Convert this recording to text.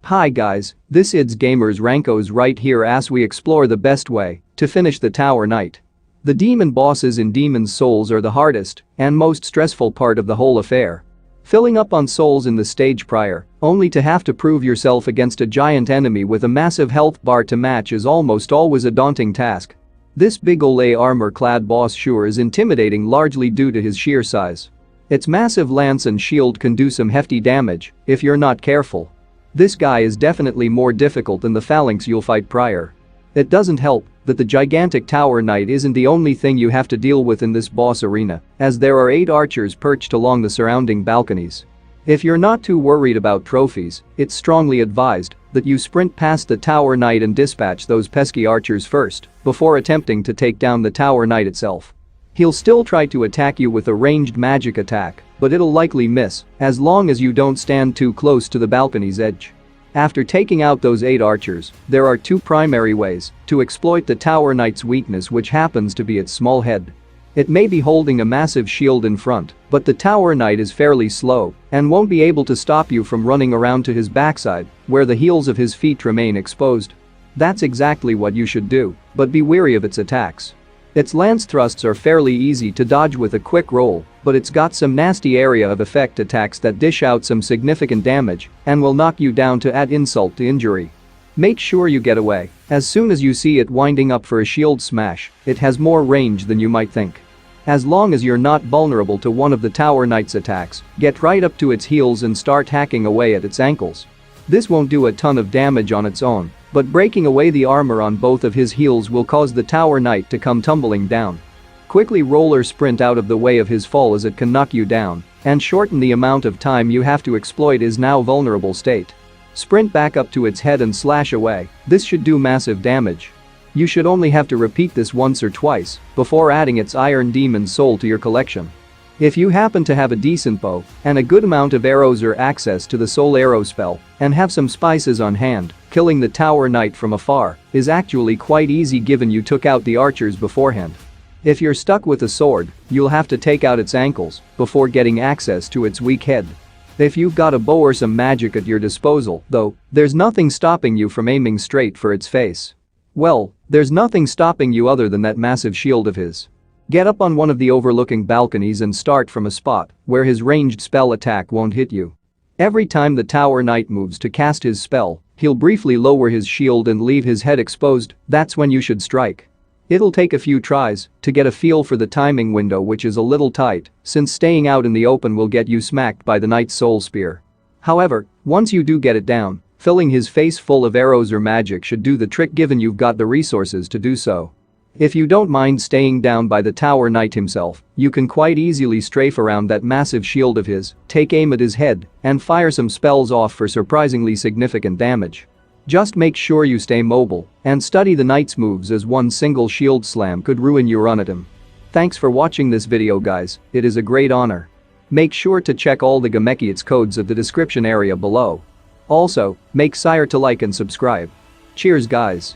Hi guys, this is Gamers Rankos right here as we explore the best way to finish the Tower+Knight. The demon bosses in Demon's Souls are the hardest and most stressful part of the whole affair. Filling up on souls in the stage prior, only to have to prove yourself against a giant enemy with a massive health bar to match is almost always a daunting task. This big ole armor-clad boss sure is intimidating largely due to his sheer size. Its massive lance and shield can do some hefty damage if you're not careful. This guy is definitely more difficult than the phalanx you'll fight prior. It doesn't help that the gigantic Tower+Knight isn't the only thing you have to deal with in this boss arena, as there are 8 archers perched along the surrounding balconies. If you're not too worried about trophies, it's strongly advised that you sprint past the Tower+Knight and dispatch those pesky archers first before attempting to take down the Tower+Knight itself. He'll still try to attack you with a ranged magic attack, but it'll likely miss as long as you don't stand too close to the balcony's edge. After taking out those 8 archers, there are 2 primary ways to exploit the Tower+Knight's weakness, which happens to be its small head. It may be holding a massive shield in front, but the Tower+Knight is fairly slow and won't be able to stop you from running around to his backside, where the heels of his feet remain exposed. That's exactly what you should do, but be wary of its attacks. Its lance thrusts are fairly easy to dodge with a quick roll, but it's got some nasty area of effect attacks that dish out some significant damage and will knock you down to add insult to injury. Make sure you get away as soon as you see it winding up for a shield smash. It has more range than you might think. As long as you're not vulnerable to one of the Tower+Knight's attacks, get right up to its heels and start hacking away at its ankles. This won't do a ton of damage on its own, but breaking away the armor on both of his heels will cause the Tower+Knight to come tumbling down. Quickly roller sprint out of the way of his fall as it can knock you down and shorten the amount of time you have to exploit his now vulnerable state. Sprint back up to its head and slash away. This should do massive damage. You should only have to repeat this once or twice before adding its Iron Demon's Soul to your collection. If you happen to have a decent bow and a good amount of arrows or access to the soul arrow spell and have some spices on hand, killing the Tower+Knight from afar is actually quite easy given you took out the archers beforehand. If you're stuck with a sword, you'll have to take out its ankles before getting access to its weak head. If you've got a bow or some magic at your disposal, though, there's nothing stopping you from aiming straight for its face. Well, there's nothing stopping you other than that massive shield of his. Get up on one of the overlooking balconies and start from a spot where his ranged spell attack won't hit you. Every time the Tower+Knight moves to cast his spell, he'll briefly lower his shield and leave his head exposed. That's when you should strike. It'll take a few tries to get a feel for the timing window, which is a little tight since staying out in the open will get you smacked by the Knight's soul spear. However, once you do get it down, filling his face full of arrows or magic should do the trick given you've got the resources to do so. If you don't mind staying down by the Tower+Knight himself, you can quite easily strafe around that massive shield of his, take aim at his head, and fire some spells off for surprisingly significant damage. Just make sure you stay mobile and study the Knight's moves, as one single shield slam could ruin your run at him. Thanks for watching this video guys, it is a great honor. Make sure to check all the Gameki's codes at the description area below. Also, make sure to like and subscribe. Cheers guys.